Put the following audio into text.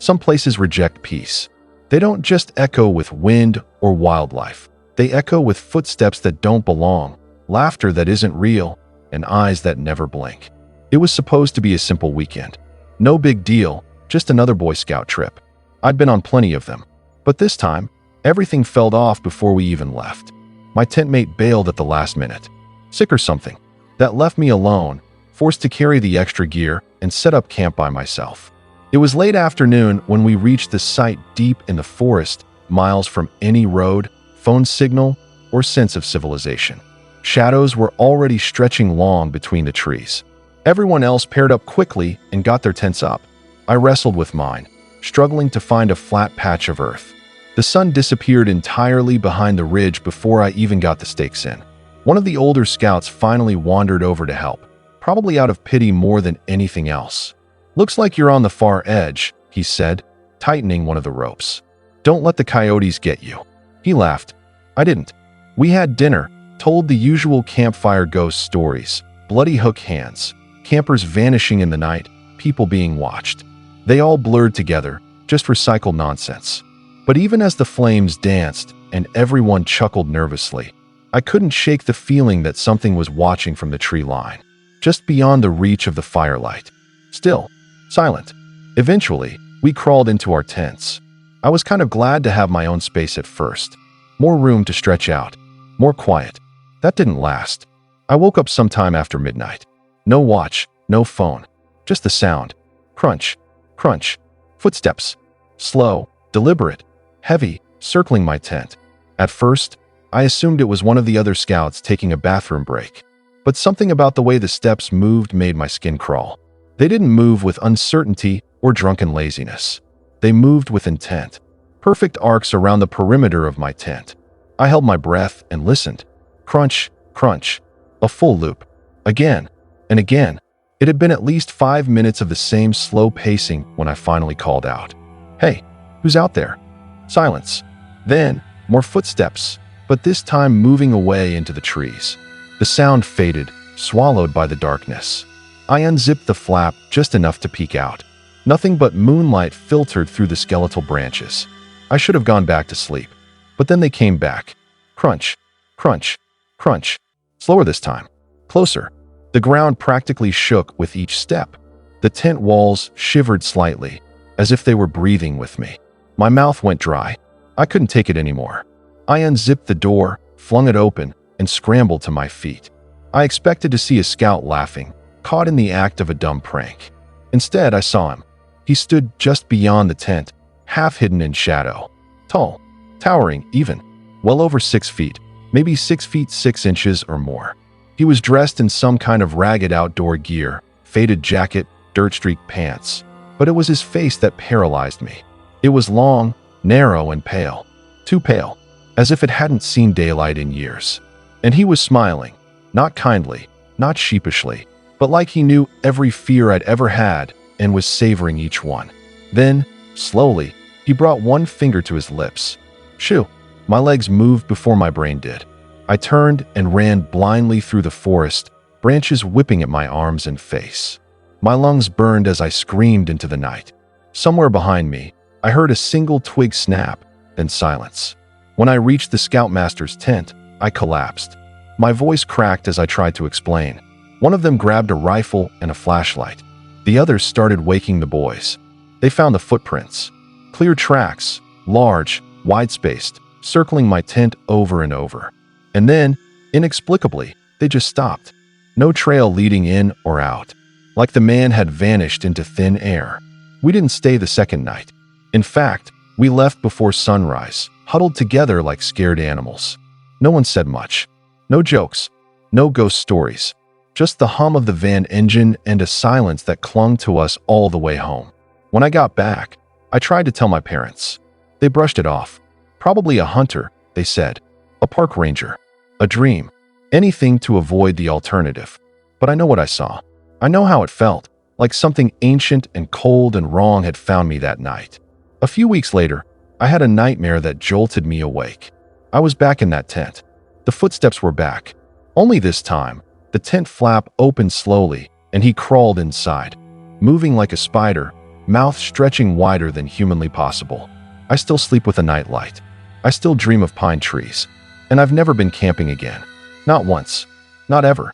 Some places reject peace. They don't just echo with wind or wildlife. They echo with footsteps that don't belong, laughter that isn't real, and eyes that never blink. It was supposed to be a simple weekend. No big deal, just another Boy Scout trip. I'd been on plenty of them. But this time, everything fell off before we even left. My tent mate bailed at the last minute. Sick or something. That left me alone, forced to carry the extra gear and set up camp by myself. It was late afternoon when we reached the site deep in the forest, miles from any road, phone signal, or sense of civilization. Shadows were already stretching long between the trees. Everyone else paired up quickly and got their tents up. I wrestled with mine, struggling to find a flat patch of earth. The sun disappeared entirely behind the ridge before I even got the stakes in. One of the older scouts finally wandered over to help, probably out of pity more than anything else. "Looks like you're on the far edge," he said, tightening one of the ropes. "Don't let the coyotes get you." He laughed. I didn't. We had dinner, told the usual campfire ghost stories, bloody hook hands, campers vanishing in the night, people being watched. They all blurred together, just recycled nonsense. But even as the flames danced and everyone chuckled nervously, I couldn't shake the feeling that something was watching from the tree line, just beyond the reach of the firelight. Still, silent. Eventually, we crawled into our tents. I was kind of glad to have my own space at first. More room to stretch out. More quiet. That didn't last. I woke up sometime after midnight. No watch, no phone. Just the sound. Crunch, crunch. Footsteps. Slow, deliberate, heavy, circling my tent. At first, I assumed it was one of the other scouts taking a bathroom break. But something about the way the steps moved made my skin crawl. They didn't move with uncertainty or drunken laziness. They moved with intent. Perfect arcs around the perimeter of my tent. I held my breath and listened. Crunch, crunch. A full loop. Again and again. It had been at least 5 minutes of the same slow pacing when I finally called out. "Hey, who's out there?" Silence. Then, more footsteps, but this time moving away into the trees. The sound faded, swallowed by the darkness. I unzipped the flap just enough to peek out. Nothing but moonlight filtered through the skeletal branches. I should have gone back to sleep. But then they came back. Crunch, crunch, crunch. Slower this time. Closer. The ground practically shook with each step. The tent walls shivered slightly, as if they were breathing with me. My mouth went dry. I couldn't take it anymore. I unzipped the door, flung it open, and scrambled to my feet. I expected to see a scout laughing, caught in the act of a dumb prank. Instead, I saw him. He stood just beyond the tent, half hidden in shadow. Tall, towering even, well over 6 feet, maybe 6 feet 6 inches or more. He was dressed in some kind of ragged outdoor gear, faded jacket, dirt-streaked pants. But it was his face that paralyzed me. It was long, narrow, and pale. Too pale, as if it hadn't seen daylight in years. And he was smiling, not kindly, not sheepishly, but like he knew every fear I'd ever had and was savoring each one. Then, slowly, he brought one finger to his lips. Shoo! My legs moved before my brain did. I turned and ran blindly through the forest, branches whipping at my arms and face. My lungs burned as I screamed into the night. Somewhere behind me, I heard a single twig snap, then silence. When I reached the scoutmaster's tent, I collapsed. My voice cracked as I tried to explain. One of them grabbed a rifle and a flashlight. The others started waking the boys. They found the footprints. Clear tracks, large, wide-spaced, circling my tent over and over. And then, inexplicably, they just stopped. No trail leading in or out. Like the man had vanished into thin air. We didn't stay the second night. In fact, we left before sunrise, huddled together like scared animals. No one said much. No jokes. No ghost stories. Just the hum of the van engine and a silence that clung to us all the way home. When I got back, I tried to tell my parents. They brushed it off. Probably a hunter, they said. A park ranger. A dream. Anything to avoid the alternative. But I know what I saw. I know how it felt, like something ancient and cold and wrong had found me that night. A few weeks later, I had a nightmare that jolted me awake. I was back in that tent. The footsteps were back. Only this time, the tent flap opened slowly, and he crawled inside, moving like a spider, mouth stretching wider than humanly possible. I still sleep with a night light. I still dream of pine trees. And I've never been camping again. Not once. Not ever.